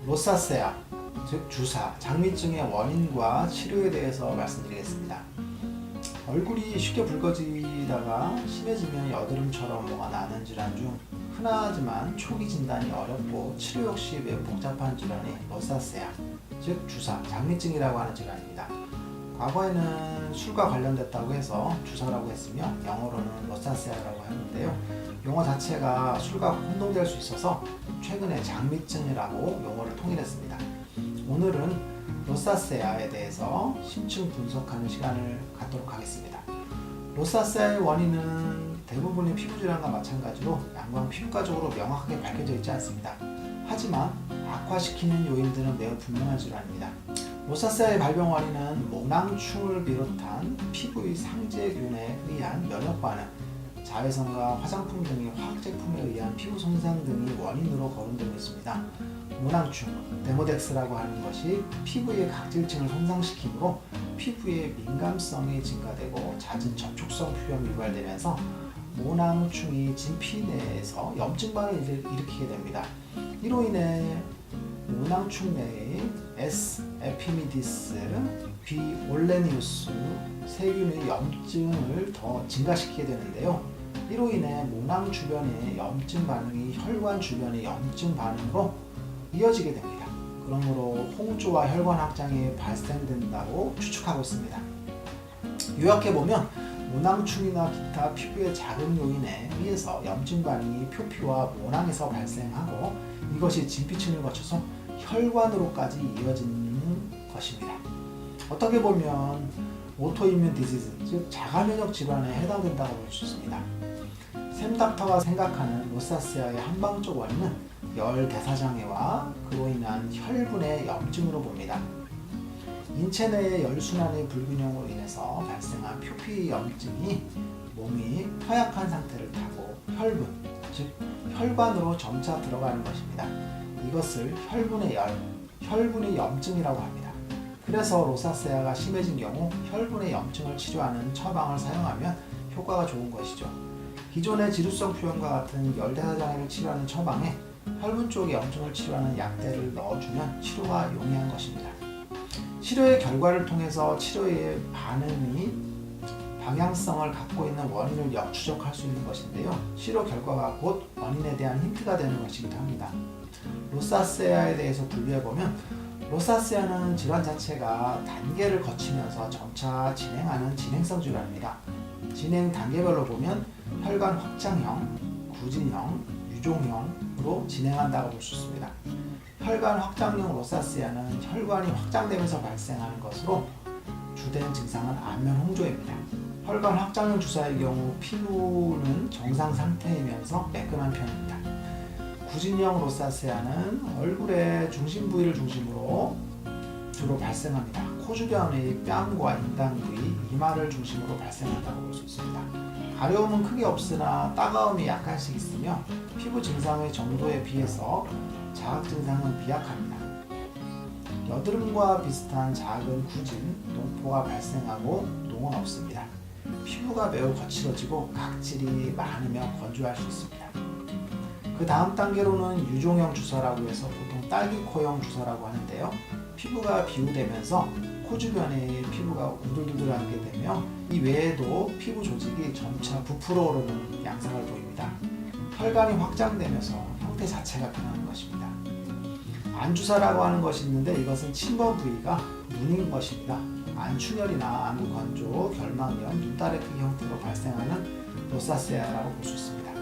로사세아, 즉 주사, 장미증의 원인과 치료에 대해서 말씀드리겠습니다. 얼굴이 쉽게 붉어지다가 심해지면 여드름처럼 뭐가 나는 질환 중 흔하지만 초기 진단이 어렵고 치료 역시 매우 복잡한 질환이 로사세아, 즉 주사, 장미증이라고 하는 질환입니다. 과거에는 술과 관련됐다고 해서 주사라고 했으며 영어로는 로사세아라고 하는데요. 용어 자체가 술과 혼동될 수 있어서 최근에 장미증이라고 용어를 통일했습니다. 오늘은 로사세아에 대해서 심층 분석하는 시간을 갖도록 하겠습니다. 로사세아의 원인은 대부분의 피부질환과 마찬가지로 양광 피부과적으로 명확하게 밝혀져 있지 않습니다. 하지만 악화시키는 요인들은 매우 분명한 질환입니다. 로사세아의 발병 원인은 모낭충을 비롯한 피부의 상재균에 의한 면역 반응, 자외선과 화장품 등의 화학제품에 의한 피부 손상 등이 원인으로 거론되고 있습니다. 모낭충, 데모덱스라고 하는 것이 피부의 각질층을 손상시키므로 피부의 민감성이 증가되고 잦은 접촉성 표현이 유발되면서 모낭충이 진피 내에서 염증반을 일으키게 됩니다. 이로 인해 모낭충 내의 S. 에피미디스, B. 올레니우스 세균의 염증을 더 증가시키게 되는데요. 이로 인해 모낭 주변의 염증 반응이 혈관 주변의 염증 반응으로 이어지게 됩니다. 그러므로 홍조와 혈관 확장이 발생된다고 추측하고 있습니다. 요약해보면 모낭충이나 기타 피부의 자극 요인에 의해서 염증 반응이 표피와 모낭에서 발생하고 이것이 진피층을 거쳐서 혈관으로까지 이어지는 것입니다. 어떻게 보면 오토이뮨 디지즈, 즉 자가면역 질환에 해당된다고 볼 수 있습니다. 샘닥터가 생각하는 로사세아의 한방적 원인은 열 대사장애와 그로 인한 혈분의 염증으로 봅니다. 인체 내의 열순환의 불균형으로 인해서 발생한 표피 염증이 몸이 허약한 상태를 타고 혈분, 즉 혈관으로 점차 들어가는 것입니다. 이것을 혈분의 열, 혈분의 염증이라고 합니다. 그래서 로사세아가 심해진 경우 혈분의 염증을 치료하는 처방을 사용하면 효과가 좋은 것이죠. 기존의 지루성 표현과 같은 열대사장애를 치료하는 처방에 혈분 쪽의 염증을 치료하는 약대를 넣어주면 치료가 용이한 것입니다. 치료의 결과를 통해서 치료의 반응이 방향성을 갖고 있는 원인을 역추적할 수 있는 것인데요. 치료 결과가 곧 원인에 대한 힌트가 되는 것이기도 합니다. 로사세아에 대해서 분류해보면 로사세아는 질환 자체가 단계를 거치면서 점차 진행하는 진행성 질환입니다. 진행 단계별로 보면 혈관 확장형, 구진형, 유종형으로 진행한다고 볼 수 있습니다. 혈관 확장형 로사세아는 혈관이 확장되면서 발생하는 것으로 주된 증상은 안면 홍조입니다. 혈관 확장형 주사의 경우 피부는 정상 상태이면서 매끈한 편입니다. 구진형 로사세아는 얼굴의 중심 부위를 중심으로 주로 발생합니다. 코 주변의 뺨과 인당 부위, 이마를 중심으로 발생한다고 볼 수 있습니다. 가려움은 크게 없으나 따가움이 약간씩 있으며 피부 증상의 정도에 비해서 자극 증상은 비약합니다. 여드름과 비슷한 작은 구진, 농포가 발생하고 농은 없습니다. 피부가 매우 거칠어지고 각질이 많으며 건조할 수 있습니다. 그 다음 단계로는 유종형 주사라고 해서 보통 딸기코형 주사라고 하는데요. 피부가 비우되면서 코 주변의 피부가 우들우들하게 되며 이 외에도 피부 조직이 점차 부풀어 오르는 양상을 보입니다. 혈관이 확장되면서 형태 자체가 변하는 것입니다. 안주사라고 하는 것이 있는데 이것은 침범 부위가 눈인 것입니다. 안충혈이나 안구 건조, 결막염, 눈다래 크기 형태로 발생하는 로사세아라고 볼 수 있습니다.